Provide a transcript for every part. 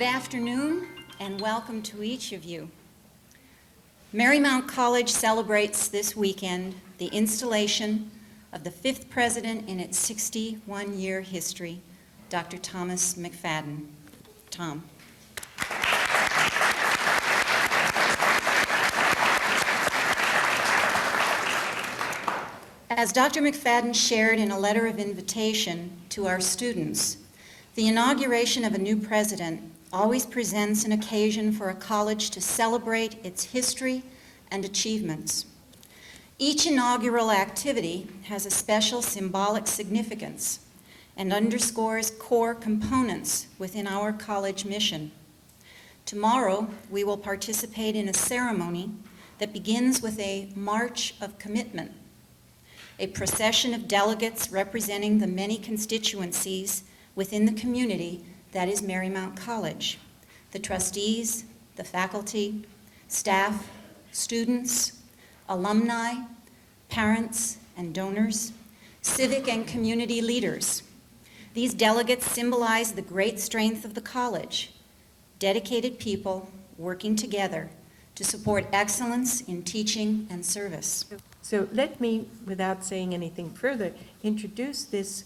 Good afternoon, and welcome to each of you. Marymount College celebrates this weekend the installation of the fifth president in its 61-year history, Dr. Thomas McFadden. Tom. As Dr. McFadden shared in a letter of invitation to our students, the inauguration of a new president always presents an occasion for a college to celebrate its history and achievements. Each inaugural activity has a special symbolic significance and underscores core components within our college mission. Tomorrow, we will participate in a ceremony that begins with a March of Commitment, a procession of delegates representing the many constituencies within the community that is Marymount College: the trustees, the faculty, staff, students, alumni, parents and donors, civic and community leaders. These delegates symbolize the great strength of the college, dedicated people working together to support excellence in teaching and service. So let me, without saying anything further, introduce this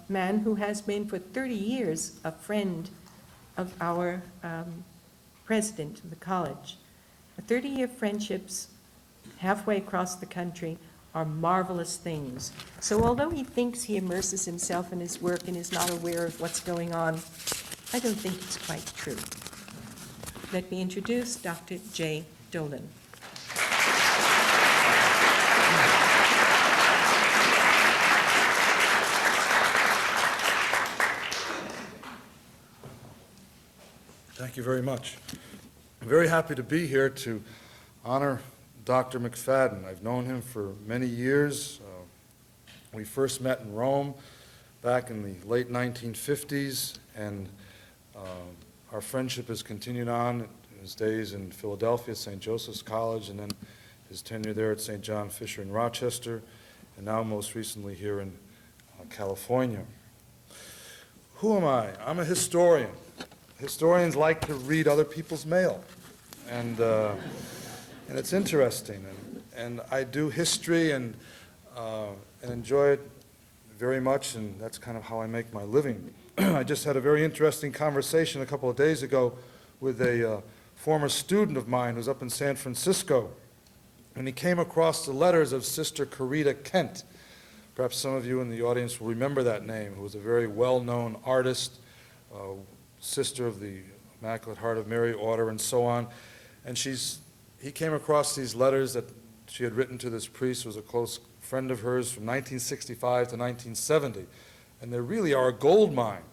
man who has been for 30 years a friend of our president of the college. 30-year friendships halfway across the country are marvelous things. So although he thinks he immerses himself in his work and is not aware of what's going on, I don't think it's quite true. Let me introduce Dr. J. Dolan. Thank you very much. I'm very happy to be here to honor Dr. McFadden. I've known him for many years. We first met in Rome back in the late 1950s, and our friendship has continued on in his days in Philadelphia, St. Joseph's College, and then his tenure there at St. John Fisher in Rochester, and now most recently here in California. Who am I? I'm a historian. Historians like to read other people's mail, and it's interesting. And I do history and enjoy it very much, and that's kind of how I make my living. I just had a very interesting conversation a couple of days ago with a former student of mine who's up in San Francisco, and he came across the letters of Sister Corita Kent. Perhaps some of you in the audience will remember that name, who was a very well-known artist, sister of the Immaculate Heart of Mary Order and so on. And he came across these letters that she had written to this priest who was a close friend of hers from 1965 to 1970. And they really are a gold mine.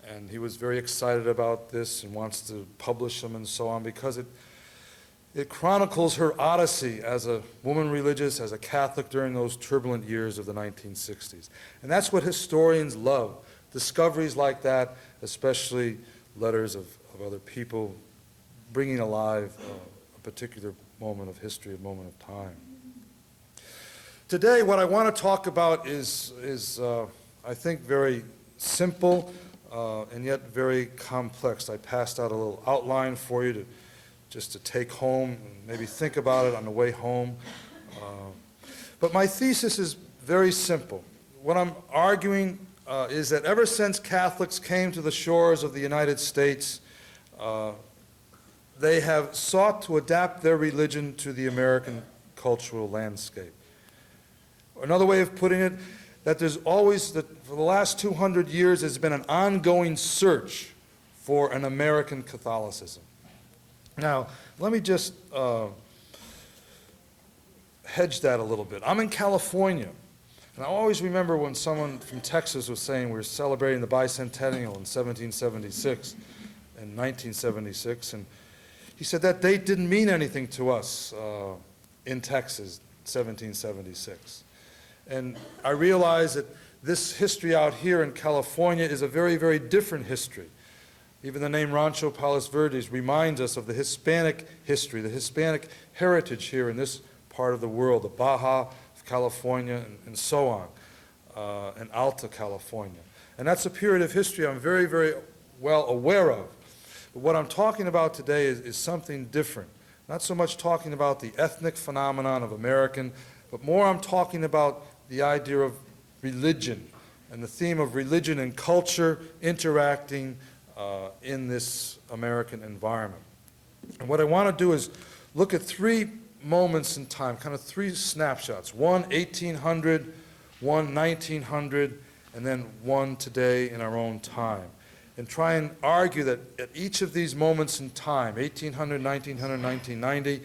And he was very excited about this and wants to publish them and so on, because it chronicles her odyssey as a woman religious, as a Catholic during those turbulent years of the 1960s. And that's what historians love. Discoveries like that, especially letters of other people, bringing alive a particular moment of history, a moment of time. Today, what I want to talk about is I think, very simple and yet very complex. I passed out a little outline for you just to take home and maybe think about it on the way home. But my thesis is very simple. What I'm arguing is that ever since Catholics came to the shores of the United States, they have sought to adapt their religion to the American cultural landscape. Another way of putting it, that there's always, for the last 200 years, there's been an ongoing search for an American Catholicism. Now, let me just hedge that a little bit. I'm in California. And I always remember when someone from Texas was saying we were celebrating the bicentennial in 1776 and 1976, and he said that date didn't mean anything to us in Texas, 1776. And I realized that this history out here in California is a very, very different history. Even the name Rancho Palos Verdes reminds us of the Hispanic history, the Hispanic heritage here in this part of the world, the Baja California and so on, and Alta California. And that's a period of history I'm very, very well aware of. But what I'm talking about today is something different. Not so much talking about the ethnic phenomenon of American, but more I'm talking about the idea of religion and the theme of religion and culture interacting in this American environment. And what I want to do is look at three moments in time, kind of three snapshots. One 1800, one 1900, and then one today in our own time. And try and argue that at each of these moments in time, 1800, 1900, 1990,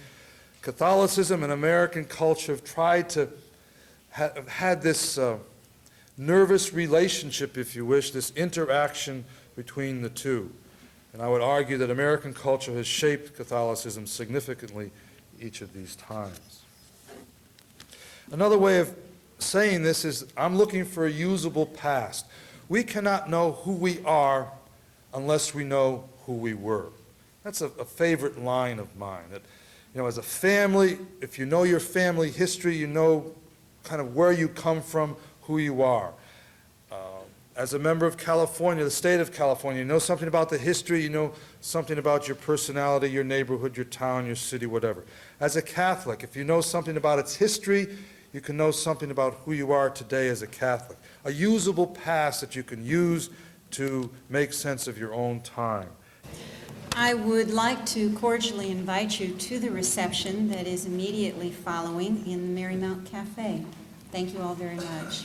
Catholicism and American culture have tried to have had this nervous relationship, if you wish, this interaction between the two. And I would argue that American culture has shaped Catholicism significantly each of these times. Another way of saying this is I'm looking for a usable past. We cannot know who we are unless we know who we were. That's a favorite line of mine. That, you know, as a family, if you know your family history, you know kind of where you come from, who you are. As a member of California, the state of California, you know something about the history, you know something about your personality, your neighborhood, your town, your city, whatever. As a Catholic, if you know something about its history, you can know something about who you are today as a Catholic. A usable past that you can use to make sense of your own time. I would like to cordially invite you to the reception that is immediately following in the Marymount Cafe. Thank you all very much.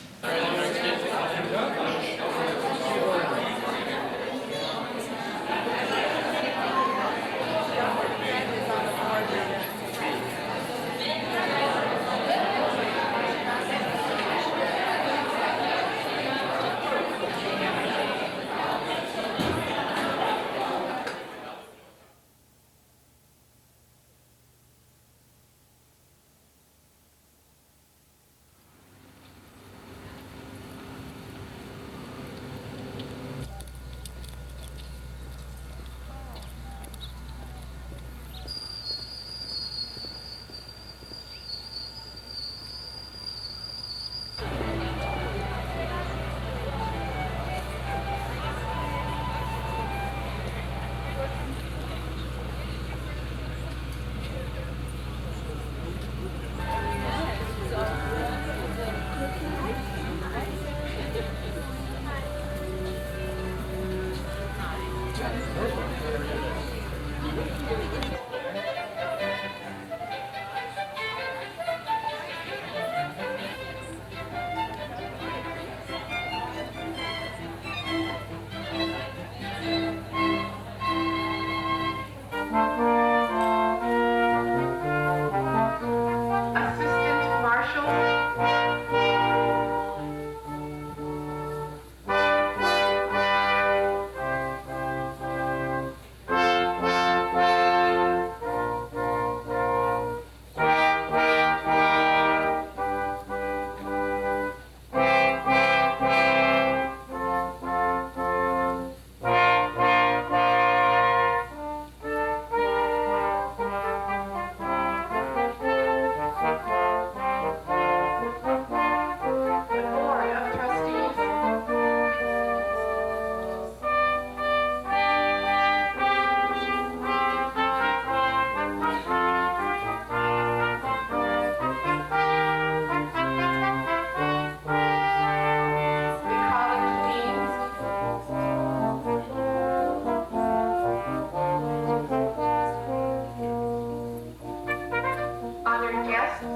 Assistant Marshal. The Board of Trustees. The College Deans. Honored guests. The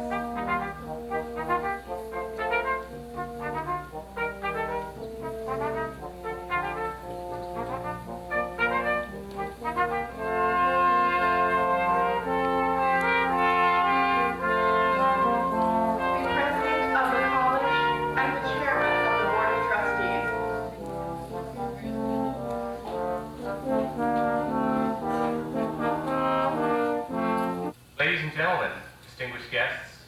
President of the College and the Chairman of the Board of Trustees. Ladies and gentlemen, distinguished guests,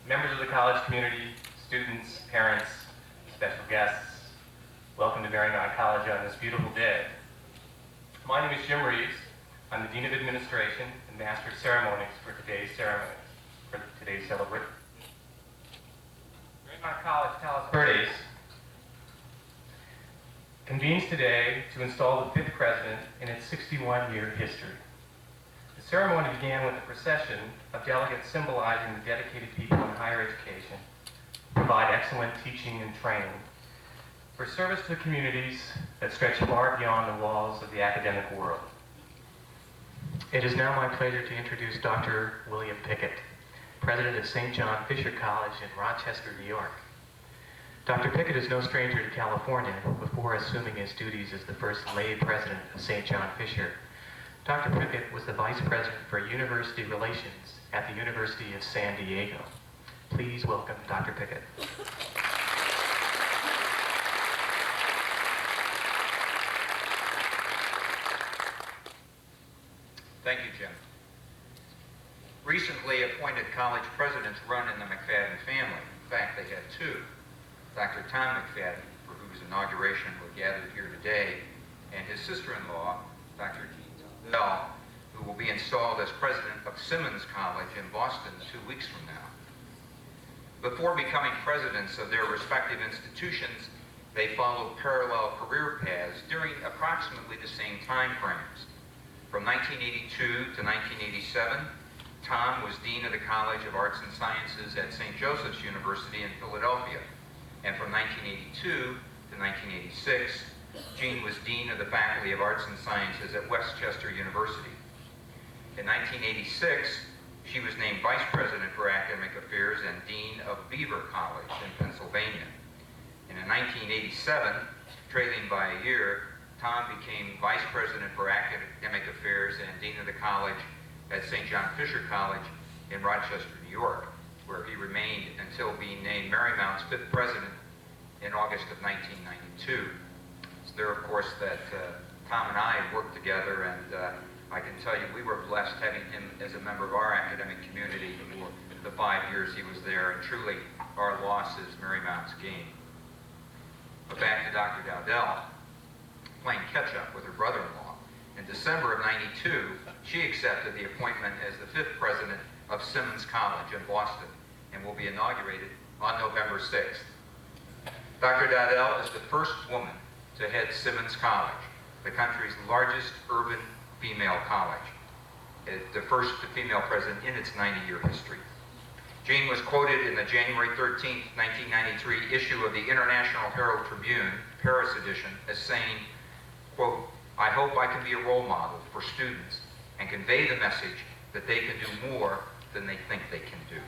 members of the college community, students, parents, special guests, welcome to Marymount College on this beautiful day. My name is Jim Reeves. I'm the Dean of Administration and Master of Ceremonies for today's celebration. Marymount College tells birthdays convenes today to install the fifth president in its 61-year history. The ceremony began with a procession of delegates symbolizing the dedicated people in higher education who provide excellent teaching and training for service to the communities that stretch far beyond the walls of the academic world. It is now my pleasure to introduce Dr. William Pickett, president of St. John Fisher College in Rochester, New York. Dr. Pickett is no stranger to California. Before assuming his duties as the first lay president of St. John Fisher, Dr. Pickett was the vice president for university relations at the University of San Diego. Please welcome Dr. Pickett. Thank you, Jim. Recently appointed college presidents run in the McFadden family. In fact, they had two. Dr. Tom McFadden, for whose inauguration we're gathered here today, and his sister-in-law, Dr. Jean Bell, who will be installed as president of Simmons College in Boston 2 weeks from now. Before becoming presidents of their respective institutions, they followed parallel career paths during approximately the same time frames. From 1982 to 1987, Tom was Dean of the College of Arts and Sciences at St. Joseph's University in Philadelphia. And from 1982 to 1986, Jean was Dean of the Faculty of Arts and Sciences at Westchester University. In 1986, she was named Vice President for Academic Affairs and Dean of Beaver College in Pennsylvania. And in 1987, trailing by a year, Tom became Vice President for Academic Affairs and Dean of the College at St. John Fisher College in Rochester, New York, where he remained until being named Marymount's fifth president in August of 1992. It's there, of course, that Tom and I worked together, and I can tell you we were blessed having him as a member of our academic community for the 5 years he was there, and truly our loss is Marymount's gain. But back to Dr. Dowdell, playing catch-up with her brother-in-law. In December of '92, she accepted the appointment as the fifth president of Simmons College in Boston and will be inaugurated on November 6th. Dr. Dowdell is the first woman to head Simmons College, the country's largest urban female college, the first female president in its 90-year history. Jean was quoted in the January 13, 1993 issue of the International Herald Tribune, Paris edition, as saying, quote, "I hope I can be a role model for students and convey the message that they can do more than they think they can do."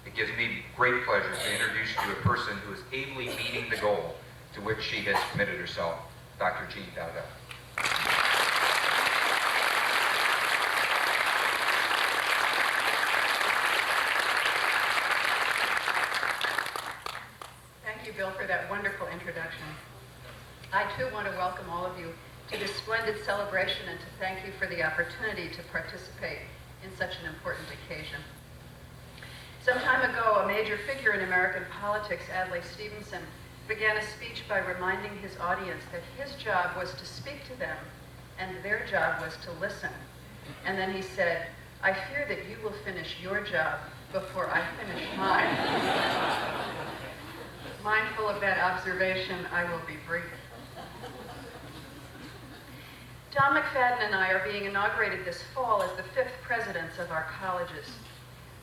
It gives me great pleasure to introduce to you a person who is ably meeting the goal to which she has committed herself, Dr. Jean Dowdell. Thank you, Bill, for that wonderful introduction. I too want to welcome all of you to this splendid celebration and to thank you for the opportunity to participate in such an important occasion. Some time ago, a major figure in American politics, Adlai Stevenson, began a speech by reminding his audience that his job was to speak to them and their job was to listen. And then he said, "I fear that you will finish your job before I finish mine." Mindful of that observation, I will be brief. Tom McFadden and I are being inaugurated this fall as the fifth presidents of our colleges.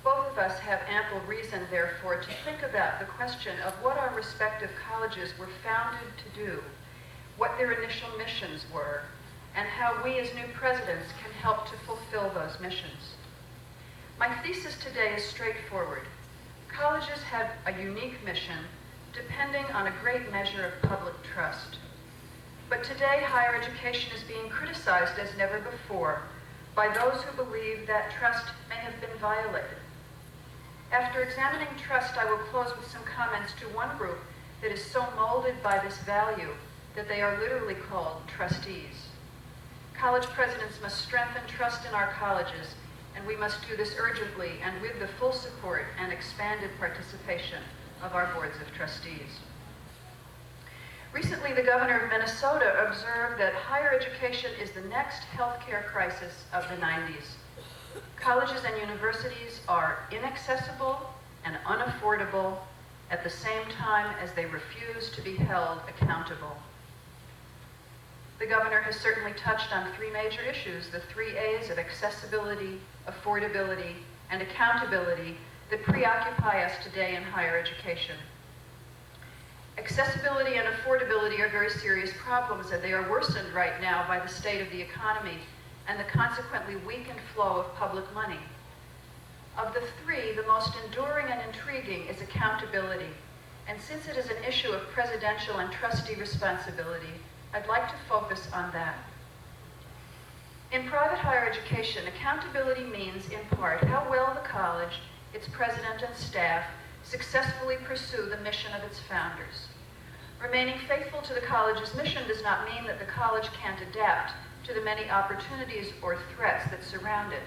Both of us have ample reason, therefore, to think about the question of what our respective colleges were founded to do, what their initial missions were, and how we as new presidents can help to fulfill those missions. My thesis today is straightforward. Colleges have a unique mission depending on a great measure of public trust. But today, higher education is being criticized as never before by those who believe that trust may have been violated. After examining trust, I will close with some comments to one group that is so molded by this value that they are literally called trustees. College presidents must strengthen trust in our colleges, and we must do this urgently and with the full support and expanded participation of our boards of trustees. Recently, the governor of Minnesota observed that higher education is the next healthcare crisis of the 90s. Colleges and universities are inaccessible and unaffordable at the same time as they refuse to be held accountable. The governor has certainly touched on three major issues, the three A's of accessibility, affordability, and accountability that preoccupy us today in higher education. Accessibility and affordability are very serious problems, and they are worsened right now by the state of the economy and the consequently weakened flow of public money. Of the three, the most enduring and intriguing is accountability. And since it is an issue of presidential and trustee responsibility, I'd like to focus on that. In private higher education, accountability means, in part, how well the college, its president and staff, successfully pursue the mission of its founders. Remaining faithful to the college's mission does not mean that the college can't adapt to the many opportunities or threats that surround it.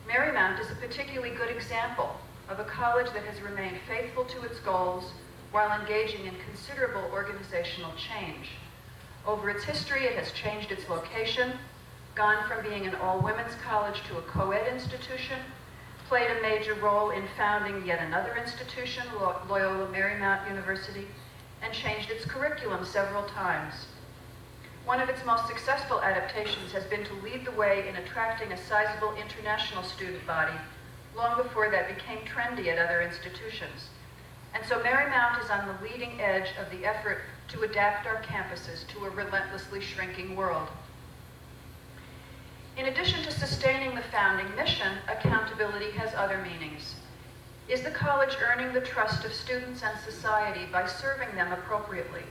Marymount is a particularly good example of a college that has remained faithful to its goals while engaging in considerable organizational change. Over its history, it has changed its location, gone from being an all-women's college to a co-ed institution, played a major role in founding yet another institution, Loyola Marymount University, and changed its curriculum several times. One of its most successful adaptations has been to lead the way in attracting a sizable international student body, long before that became trendy at other institutions. And so Marymount is on the leading edge of the effort to adapt our campuses to a relentlessly shrinking world. In addition to sustaining the founding mission, accountability has other meanings. Is the college earning the trust of students and society by serving them appropriately?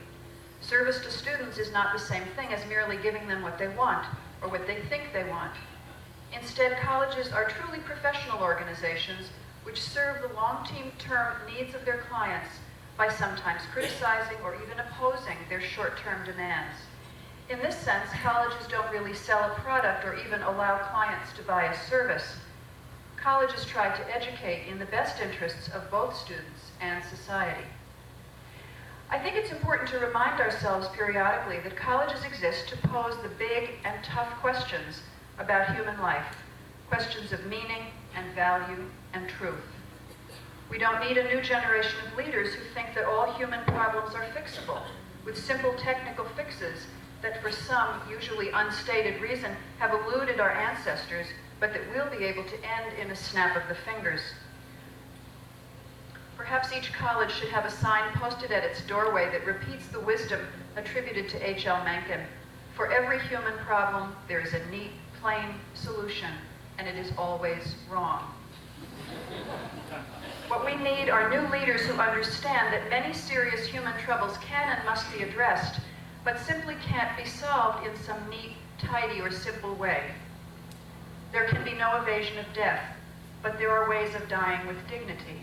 Service to students is not the same thing as merely giving them what they want or what they think they want. Instead, colleges are truly professional organizations which serve the long-term needs of their clients by sometimes criticizing or even opposing their short-term demands. In this sense, colleges don't really sell a product or even allow clients to buy a service. Colleges try to educate in the best interests of both students and society. I think it's important to remind ourselves periodically that colleges exist to pose the big and tough questions about human life, questions of meaning and value and truth. We don't need a new generation of leaders who think that all human problems are fixable with simple technical fixes that for some, usually unstated reason, have eluded our ancestors, but that we'll be able to end in a snap of the fingers. Perhaps each college should have a sign posted at its doorway that repeats the wisdom attributed to H.L. Mencken. For every human problem, there is a neat, plain solution, and it is always wrong. What we need are new leaders who understand that many serious human troubles can and must be addressed, but simply can't be solved in some neat, tidy, or simple way. There can be no evasion of death, but there are ways of dying with dignity.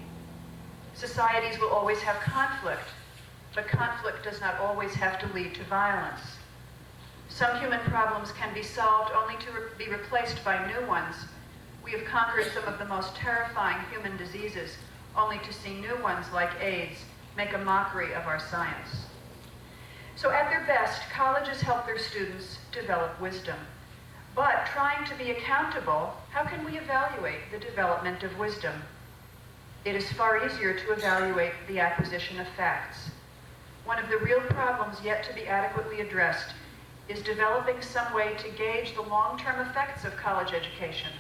Societies will always have conflict, but conflict does not always have to lead to violence. Some human problems can be solved only to be replaced by new ones. We have conquered some of the most terrifying human diseases, only to see new ones like AIDS make a mockery of our science. So at their best, colleges help their students develop wisdom. But trying to be accountable, how can we evaluate the development of wisdom? It is far easier to evaluate the acquisition of facts. One of the real problems yet to be adequately addressed is developing some way to gauge the long-term effects of college education.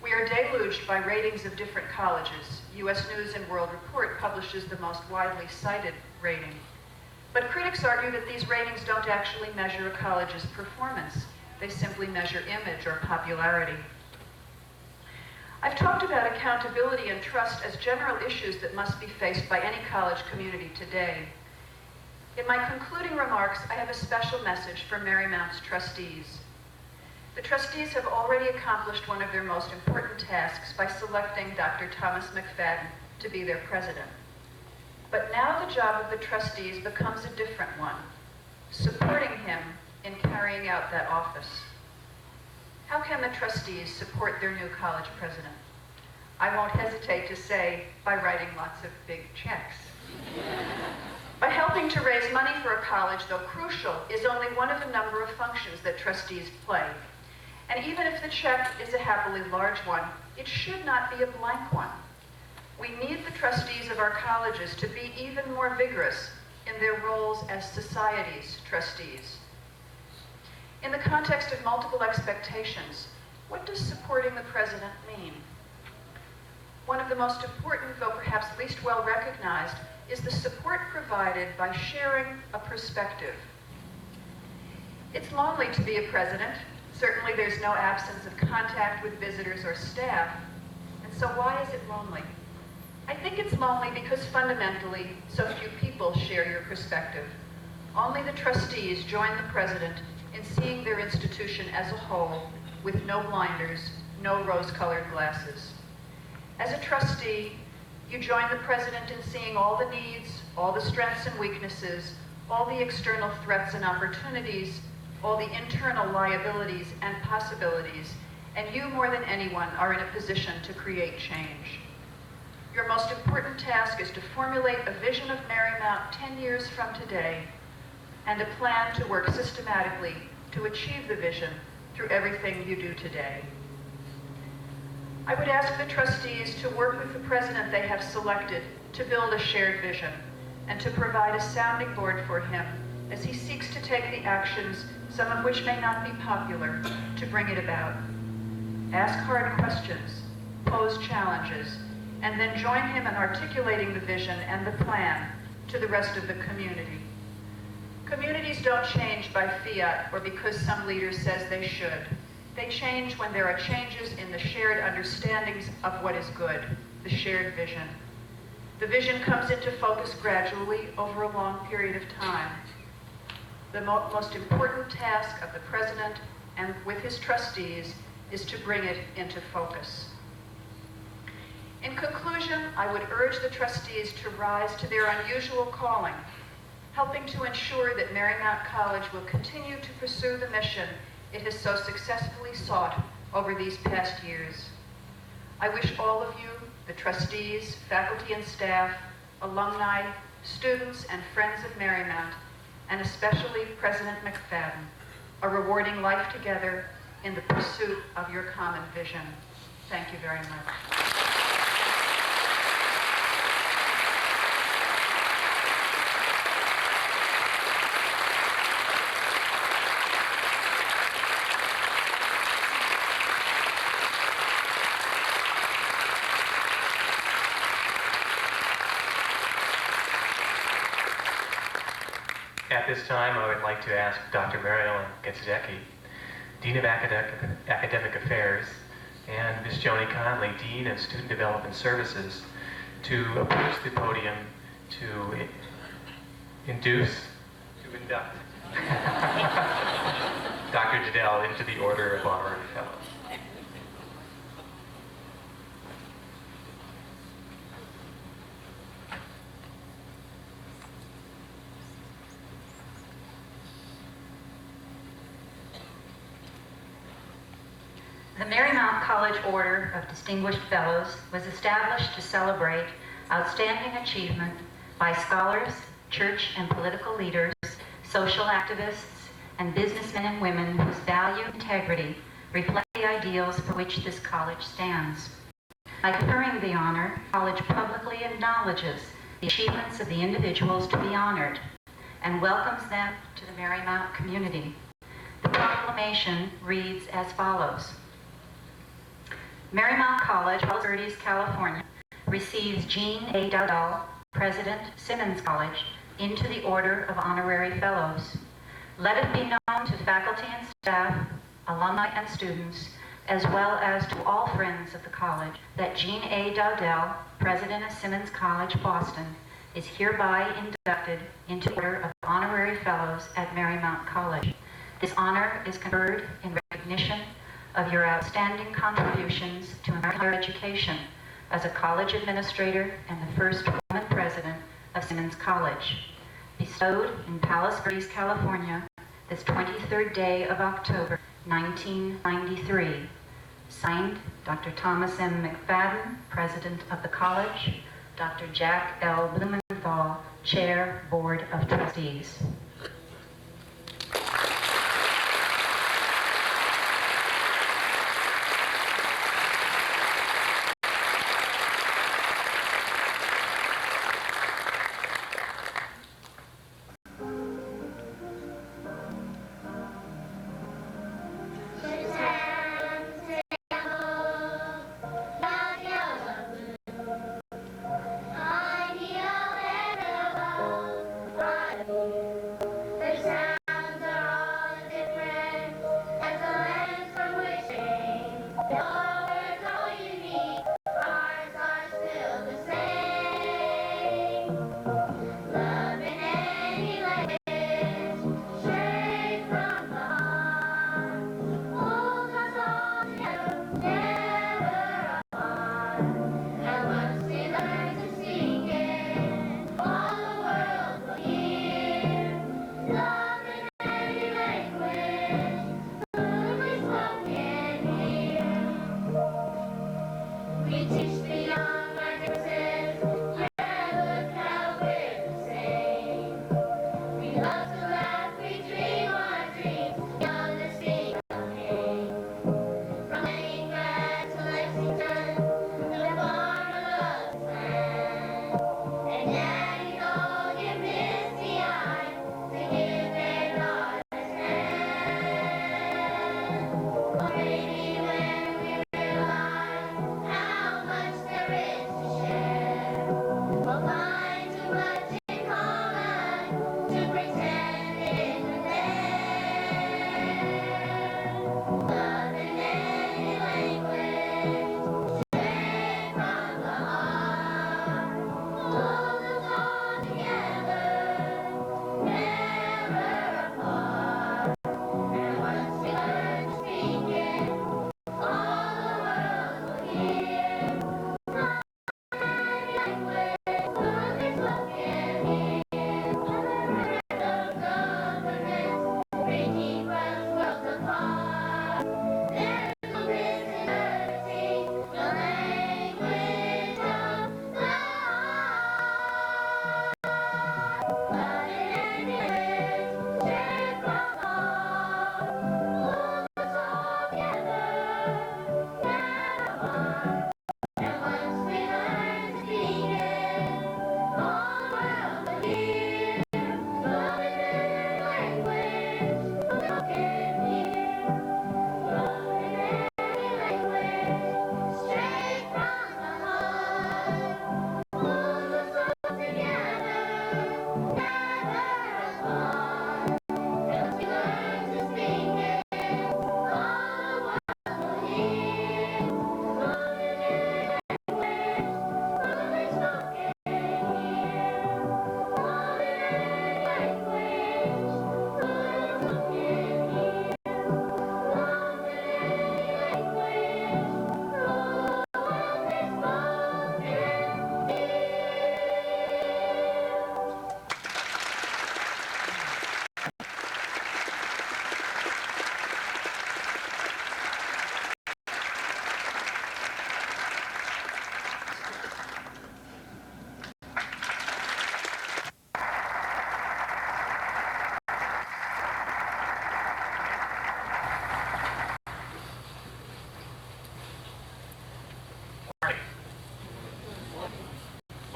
We are deluged by ratings of different colleges. U.S. News and World Report publishes the most widely cited rating. But critics argue that these ratings don't actually measure a college's performance. They simply measure image or popularity. I've talked about accountability and trust as general issues that must be faced by any college community today. In my concluding remarks, I have a special message for Marymount's trustees. The trustees have already accomplished one of their most important tasks by selecting Dr. Thomas McFadden to be their president. But now the job of the trustees becomes a different one, supporting him in carrying out that office. How can the trustees support their new college president? I won't hesitate to say, by writing lots of big checks. By helping to raise money for a college, though crucial, is only one of a number of functions that trustees play. And even if the check is a happily large one, it should not be a blank one. We need the trustees of our colleges to be even more vigorous in their roles as society's trustees. In the context of multiple expectations, what does supporting the president mean? One of the most important, though perhaps least well recognized, is the support provided by sharing a perspective. It's lonely to be a president. Certainly there's no absence of contact with visitors or staff. And so why is it lonely? I think it's lonely because fundamentally, so few people share your perspective. Only the trustees join the president in seeing their institution as a whole with no blinders, no rose-colored glasses. As a trustee, you join the president in seeing all the needs, all the strengths and weaknesses, all the external threats and opportunities, all the internal liabilities and possibilities, and you more than anyone are in a position to create change. Your most important task is to formulate a vision of Marymount 10 years from today and a plan to work systematically to achieve the vision through everything you do today. I would ask the trustees to work with the president they have selected to build a shared vision and to provide a sounding board for him as he seeks to take the actions, some of which may not be popular, to bring it about. Ask hard questions, pose challenges, and then join him in articulating the vision and the plan to the rest of the community. Communities don't change by fiat or because some leader says they should. They change when there are changes in the shared understandings of what is good, the shared vision. The vision comes into focus gradually over a long period of time. The most important task of the president and with his trustees is to bring it into focus. In conclusion, I would urge the trustees to rise to their unusual calling, helping to ensure that Marymount College will continue to pursue the mission it has so successfully sought over these past years. I wish all of you, the trustees, faculty and staff, alumni, students, and friends of Marymount, and especially President McFadden, a rewarding life together in the pursuit of your common vision. Thank you very much. At this time, I would like to ask Dr. Mary Ellen Getzdecki, Dean of Academic Affairs, and Ms. Joni Conley, Dean of Student Development Services, to approach the podium to induct Dr. Jadell into the Order of Honorary Fellows. The Marymount College Order of Distinguished Fellows was established to celebrate outstanding achievement by scholars, church and political leaders, social activists, and businessmen and women whose value and integrity reflect the ideals for which this college stands. By conferring the honor, the college publicly acknowledges the achievements of the individuals to be honored and welcomes them to the Marymount community. The proclamation reads as follows. Marymount College, Los Verdes, California, receives Jean A. Dowdell, President, Simmons College, into the Order of Honorary Fellows. Let it be known to faculty and staff, alumni and students, as well as to all friends of the college, that Jean A. Dowdell, President of Simmons College, Boston, is hereby inducted into the Order of Honorary Fellows at Marymount College. This honor is conferred in recognition of your outstanding contributions to American higher education as a college administrator and the first woman president of Simmons College. Bestowed in Palos Verdes, California, this 23rd day of October, 1993. Signed, Dr. Thomas M. McFadden, President of the College, Dr. Jack L. Blumenthal, Chair, Board of Trustees.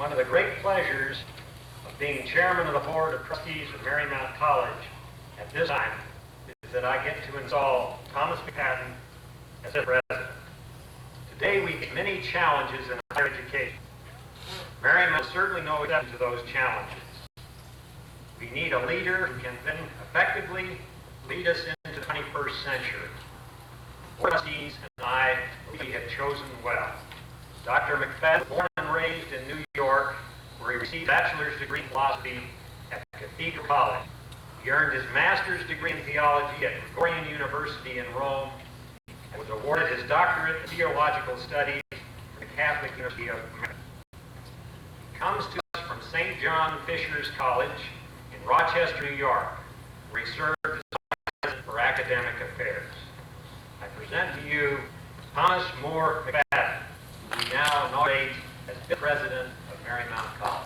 One of the great pleasures of being chairman of the Board of Trustees of Marymount College at this time is that I get to install Thomas McFadden as the president. Today we face many challenges in higher education. Marymount is certainly no exception to those challenges. We need a leader who can then effectively lead us into the 21st century. Board of Trustees and I believe we have chosen well. Dr. McFadden, born and raised in New York, where he received a bachelor's degree in philosophy at Cathedral College. He earned his master's degree in theology at Gregorian University in Rome and was awarded his doctorate in theological studies from the Catholic University of America. He comes to us from St. John Fisher's College in Rochester, New York, where he served as Vice President for Academic Affairs. I present to you Thomas Moore McFadden, who we now inaugurate as the president of Marymount College.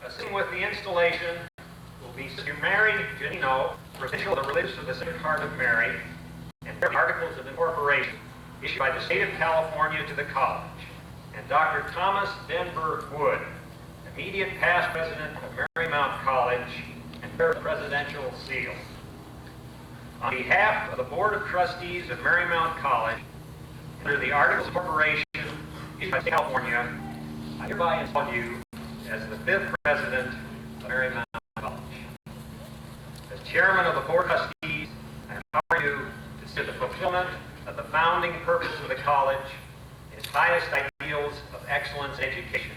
Assisting with the installation will be Sister Mary Janino, Provincial of the Religious of the Sacred Heart of Mary, and the Articles of Incorporation issued by the State of California to the college, and Dr. Thomas Denver Wood, immediate past president of Marymount College and their presidential seal. On behalf of the Board of Trustees of Marymount College, under the Articles of Incorporation issued by the State of California, I hereby install you as the 5th president of Marymount College. As chairman of the Board of Trustees, I empower you to see the fulfillment of the founding purpose of the college and its highest ideals of excellence in education.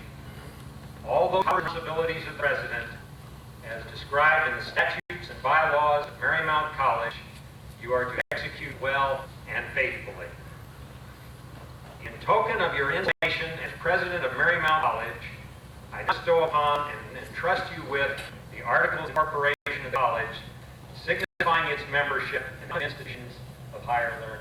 All those responsibilities of the president, as described in the statutes and bylaws of Marymount College, you are to execute well and faithfully. In token of your installation as president of Marymount College, I bestow upon and entrust you with the Articles of Incorporation of the college, signifying its membership in the institutions of higher learning.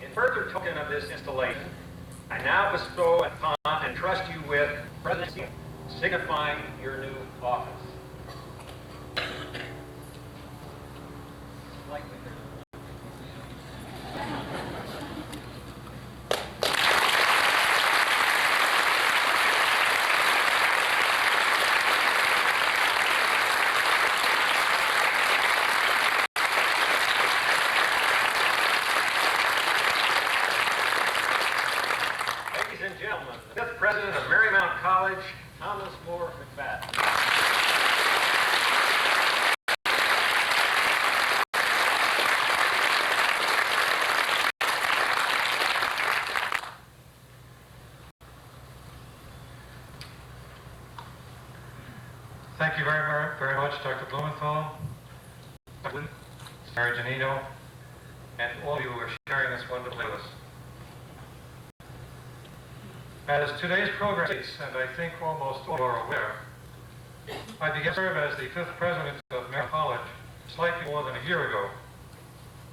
In further token of this installation, I now bestow upon and entrust you with presidency, signifying your new office. Ladies and gentlemen, the 5th president of Marymount College, Thomas Moore McFadden. Thank you very much, Dr. Blumenthal, Mary Janino, and all of you who are sharing this wonderful with us. As today's program states, and I think almost all are aware, I began to serve as the 5th president of Marymount College slightly more than a year ago.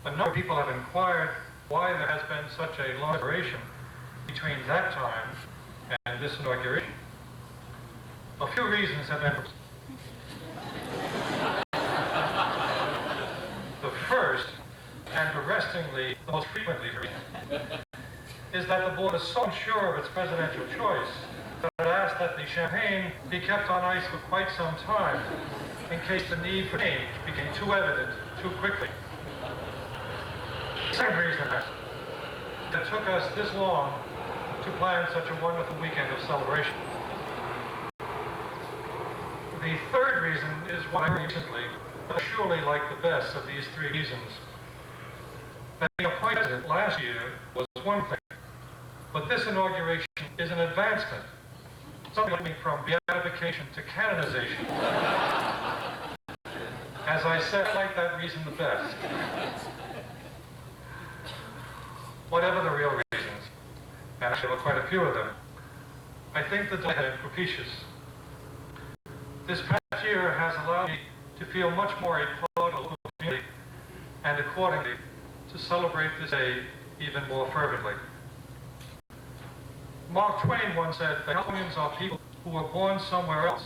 A number of people have inquired why there has been such a long separation between that time and this inauguration. A few reasons have been. The first, and arrestingly the most frequently reasoned, is that the board is so unsure of its presidential choice that it asked that the champagne be kept on ice for quite some time in case the need for change became too evident too quickly. The second reason is that it took us this long to plan such a wonderful weekend of celebration. The third reason is why recently, but surely like the best of these three reasons. That being appointed president last year was one thing, but this inauguration is an advancement, something like from beatification to canonization. As I said, I like that reason the best. Whatever the real reasons, and actually there were quite a few of them. I think the delay has been propitious. This past year has allowed me to feel much more a part of the local community, and accordingly to celebrate this day even more fervently. Mark Twain once said, "The Californians are people who were born somewhere else,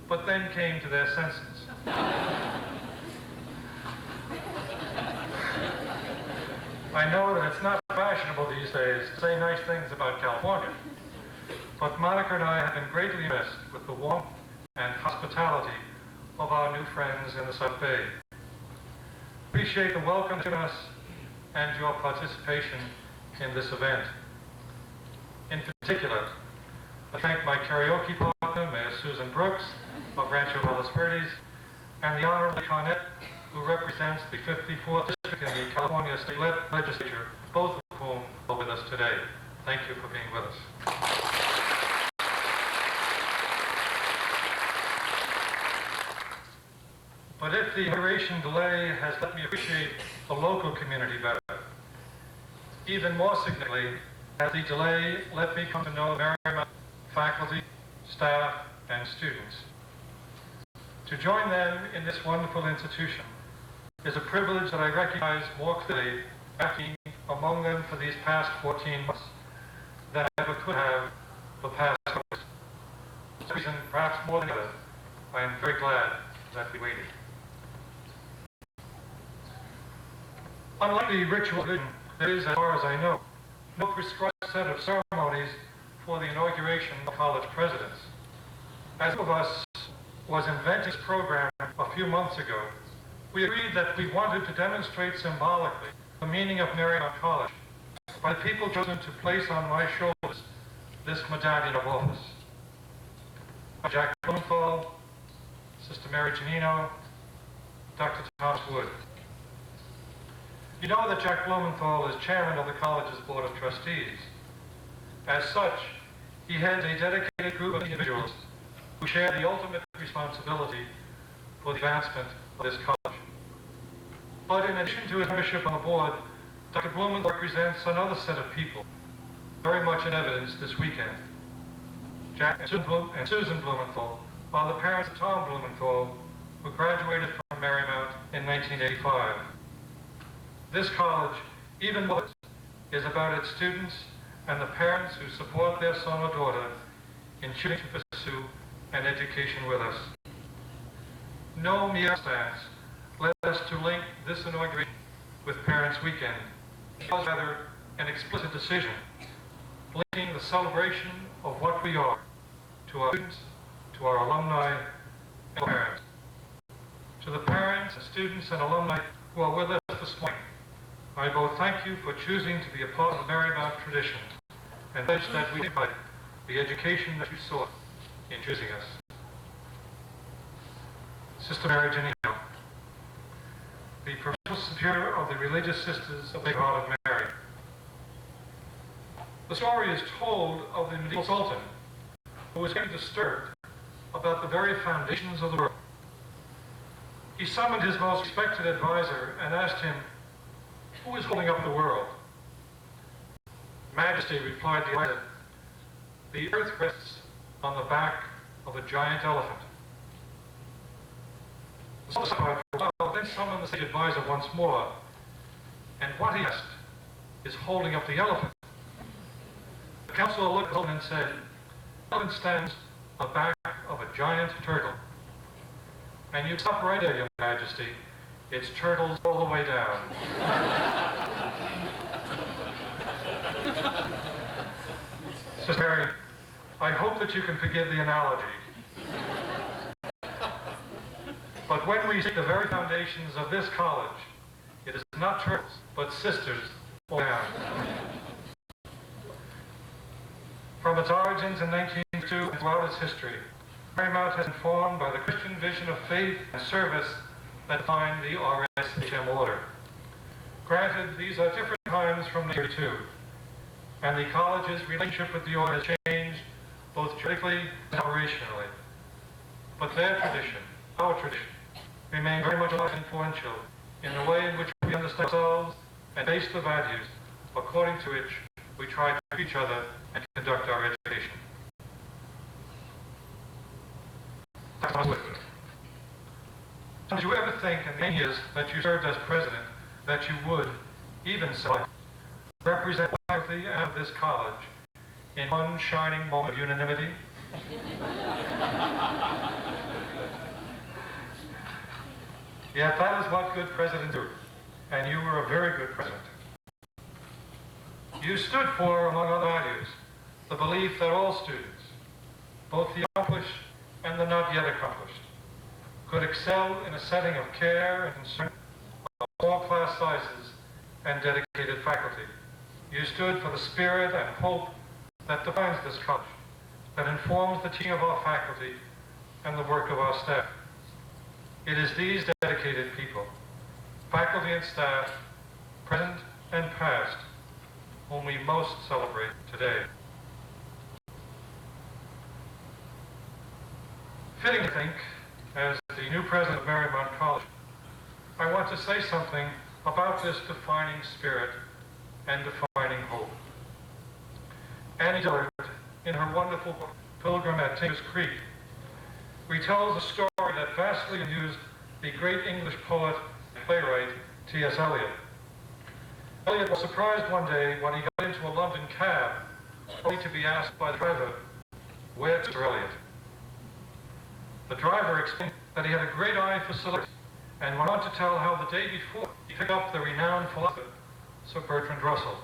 but then came to their senses." I know that it's not fashionable these days to say nice things about California, but Monica and I have been greatly impressed with the warmth and hospitality of our new friends in the South Bay. Appreciate the welcome to us and your participation in this event. In particular, I thank my karaoke partner, Mayor Susan Brooks of Rancho Palos Verdes, and the Honorable Carnett, who represents the 54th District in the California State Legislature, both of whom are with us today. Thank you for being with us. But if the inauguration delay has let me appreciate the local community better, even more significantly, has the delay let me come to know Marymount faculty, staff, and students. To join them in this wonderful institution is a privilege that I recognize more clearly after being among them for these past 14 months than I ever could have the past months. For this reason, perhaps more than ever, I am very glad that we waited. Unlike the ritual religion, there is, as far as I know, no prescribed set of ceremonies for the inauguration of college presidents. As one of us was inventing this program a few months ago, we agreed that we wanted to demonstrate symbolically the meaning of Marymount College by the people chosen to place on my shoulders this medallion of office. Jack Blumenthal, Sister Mary Janino, Dr. Thomas Wood. You know that Jack Blumenthal is chairman of the college's Board of Trustees. As such, he heads a dedicated group of individuals who share the ultimate responsibility for the advancement of this college. But in addition to his membership on the board, Dr. Blumenthal represents another set of people, very much in evidence this weekend. Jack and Susan Blumenthal are the parents of Tom Blumenthal, who graduated from Marymount in 1985. This college, even more, is about its students and the parents who support their son or daughter in choosing to pursue an education with us. No mere stance led us to link this inauguration with Parents' Weekend. It was rather an explicit decision, linking the celebration of what we are to our students, to our alumni, and our parents. To the parents, students, and alumni who are with us this morning, I both thank you for choosing to be a part of the Marymount tradition and pledge that we provide the education that you sought in choosing us. Sister Mary Janino, the Provincial Superior of the Religious Sisters of the Sacred Heart of Mary. The story is told of the medieval Sultan who was getting disturbed about the very foundations of the world. He summoned his most respected advisor and asked him, "Who is holding up the world?" Majesty, replied the advisor, "The earth rests on the back of a giant elephant." The Sultan sighed for a while, then summoned the sage advisor once more, and what he asked is holding up the elephant. The counselor looked at the Sultan and said, "The elephant stands on the back of a giant turtle." And you stop right there, Your Majesty. It's turtles all the way down. Sister Mary, I hope that you can forgive the analogy. But when we see the very foundations of this college, it is not turtles, but sisters all down. From its origins in 1902 and throughout its history, Marymount has been formed by the Christian vision of faith and service that define the RSHM order. Granted, these are different times from the year 2, and the college's relationship with the order has changed both juridically and operationally. But their tradition, our tradition, remain very much alive and influential in the way in which we understand ourselves and base the values according to which we try to treat each other and conduct our education. Did you ever think in the years that you served as president that you would, even so, represent faculty of this college in one shining moment of unanimity? Yet that is what good presidents do, and you were a very good president. You stood for, among other values, the belief that all students, both the accomplished and the not yet accomplished, could excel in a setting of care and concern of small class sizes and dedicated faculty. You stood for the spirit and hope that defines this college, that informs the teaching of our faculty and the work of our staff. It is these dedicated people, faculty and staff, present and past, whom we most celebrate today. Fitting, I think, as the new president of Marymount College, I want to say something about this defining spirit and defining hope. Annie Dillard, in her wonderful book, Pilgrim at Tinker's Creek, retells a story that vastly amused the great English poet and playwright T.S. Eliot. Eliot was surprised one day when he got into a London cab, only to be asked by the driver, "Where to, Mr. Eliot?" The driver explained that he had a great eye for celebrity, and went on to tell how the day before he picked up the renowned philosopher, Sir Bertrand Russell.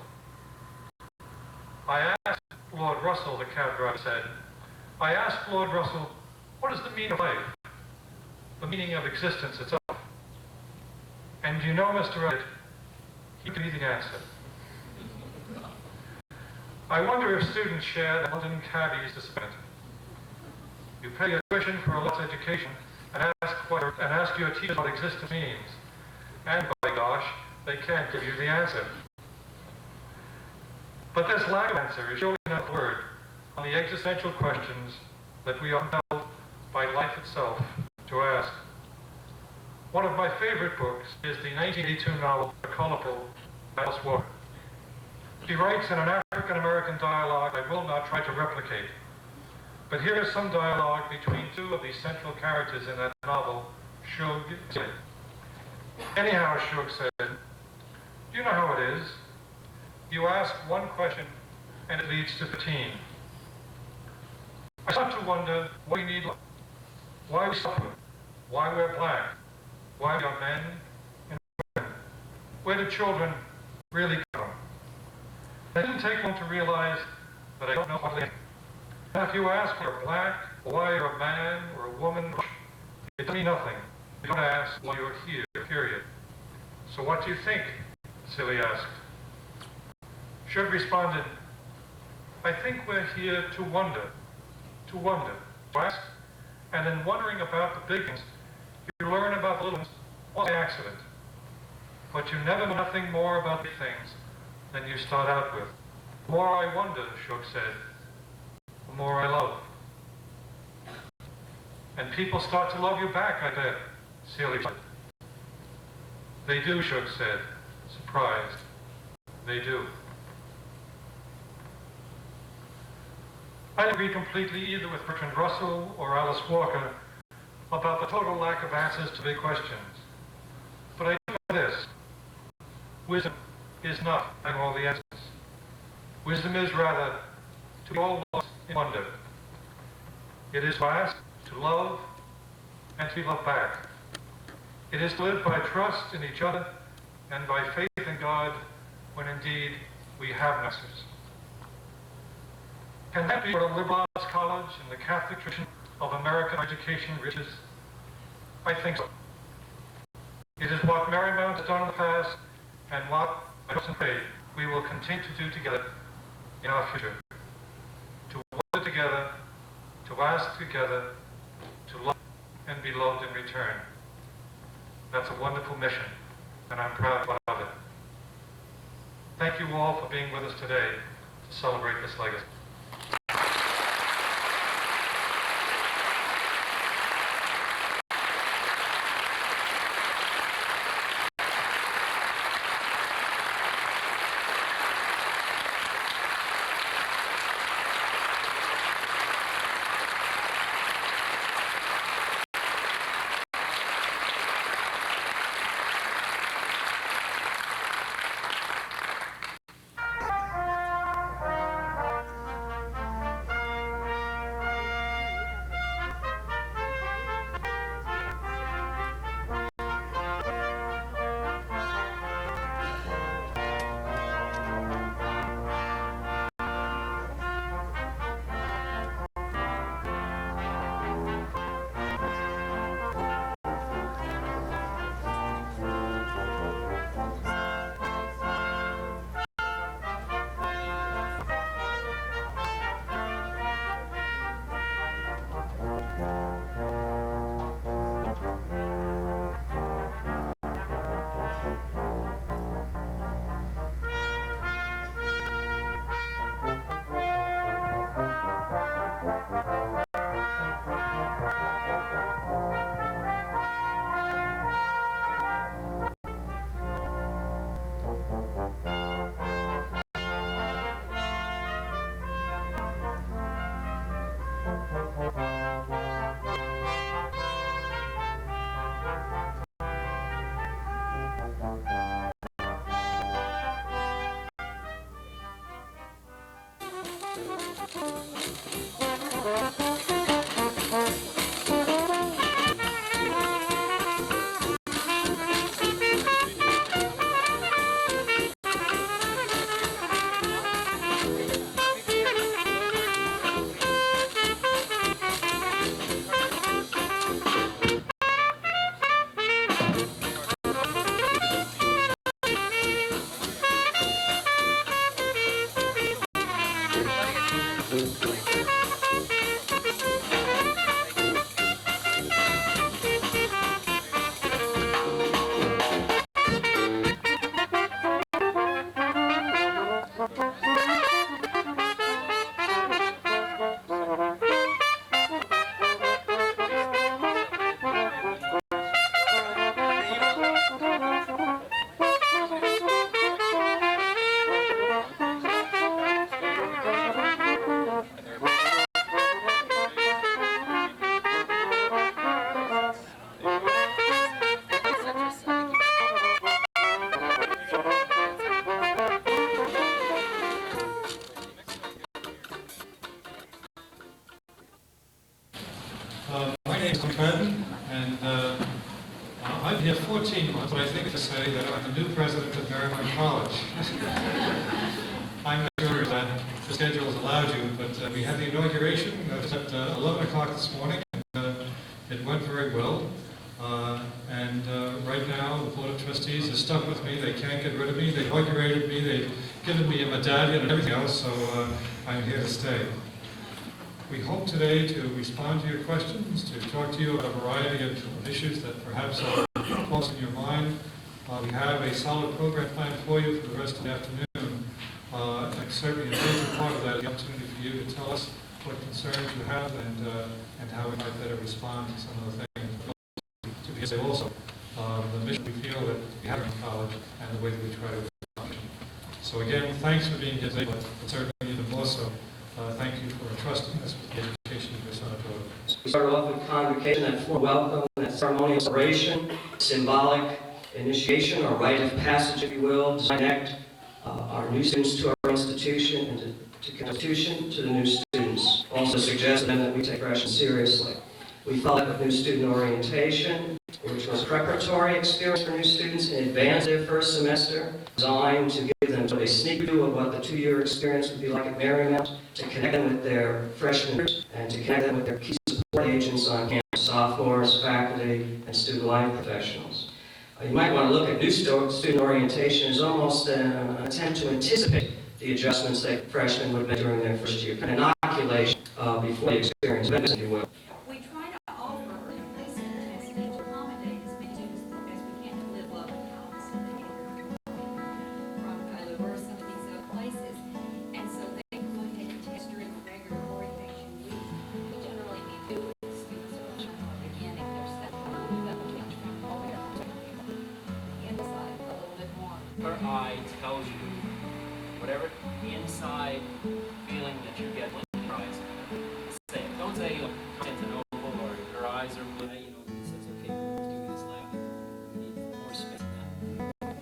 "I asked Lord Russell," the cab driver said, "I asked Lord Russell, what is the meaning of life? The meaning of existence itself. And do you know, Mr. Eliot, he gave me the answer." I wonder if students share the London cabbie's disappointment. You pay your tuition for a lot's education and ask your teachers what existence means. And by gosh, they can't give you the answer. But this lack of answer is surely not a word on the existential questions that we are compelled by life itself to ask. One of my favorite books is the 1982 novel, The Colorful, by Alice Walker. She writes in an African-American dialogue I will not try to replicate. But here is some dialogue between two of the central characters in that novel, Shug. "Anyhow," Shug said, "do you know how it is? You ask one question and it leads to 15. I start to wonder why we need love, why we suffer, why we're black, why we are men and women. Where do children really come? It didn't take long to realize that I don't know what they mean. Now, if you ask why you're black, or why you're a man or a woman, it doesn't mean nothing. You don't ask why you're here, period. So what do you think?" Silly asked. Shug responded, "I think we're here to wonder, to ask, and in wondering about the big things, you learn about the little ones all by accident. But you never know nothing more about big things than you start out with. The more I wonder," Shug said, "the more I love." "And people start to love you back, I bet," Celia said. "They do," Shug said, surprised. "They do." I agree completely either with Bertrand Russell or Alice Walker about the total lack of answers to big questions. But I do know this. Wisdom is not having all the answers. Wisdom is rather to be all lost in wonder. It is to ask, to love, and to be loved back. It is to live by trust in each other and by faith in God when indeed we have no answers. Can that be what a liberal arts college in the Catholic tradition of American education reaches? I think so. It is what Marymount has done in the past and what I trust and pray we will continue to do together in our future. To wonder together, to ask together, to love and be loved in return. That's a wonderful mission, and I'm proud of it. Thank you all for being with us today to celebrate this legacy. My name is McFadden, and I've been here 14 months, but I think to say that I'm the new president of Marymount College. I'm not sure that the schedule has allowed you, but we had the inauguration at 11 o'clock this morning, and it went very well. Right now, the Board of Trustees is stuck with me. They can't get rid of me. They've inaugurated me. They've given me a medallion and everything else, so I'm here to stay. We hope today to respond to your questions, to talk to you about a variety of issues that perhaps are close in your mind. We have a solid program planned for you for the rest of the afternoon. And certainly a major part of that is the opportunity for you to tell us what concerns you have and how we might better respond to some of the things. To be said also, the mission we feel that we have in college and the way that we try to function. So again, thanks for being here today, but certainly even more so, thank you for entrusting us with the education of your son and daughter. We start off with convocation and formal welcome, and ceremonial celebration, symbolic initiation, or rite of passage, if you will, to connect our new students to our institution and to constitution to the new students. Also suggest then that we take freshmen seriously. We followed with new student orientation, which was a preparatory experience for new students in advance of their first semester, designed to give them a sneak preview of what the two-year experience would be like at Marymount, to connect them with their freshmen years, and to connect them with their key support agents on campus, sophomores, faculty, and student life professionals. You might want to look at new student orientation as almost an attempt to anticipate the adjustments that freshmen would make during their first year, an inoculation before the experience, if you will. We try to offer places to accommodate as many students as we can to live, love, and house from Kailua or some of these other places. And so they go ahead and test during the regular orientation week. We generally need to do it. Students are beginning their second week from over inside a little bit more. Her eye tells you whatever inside feeling that you get when your eyes say it. Don't say it's an oval or your eyes are blue. It says, okay, we're doing this lab. We need more space than that.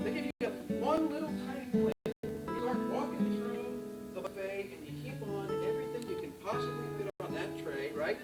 They give you one little tiny plate. You start walking through the buffet and you keep on everything you can possibly fit on that tray, right?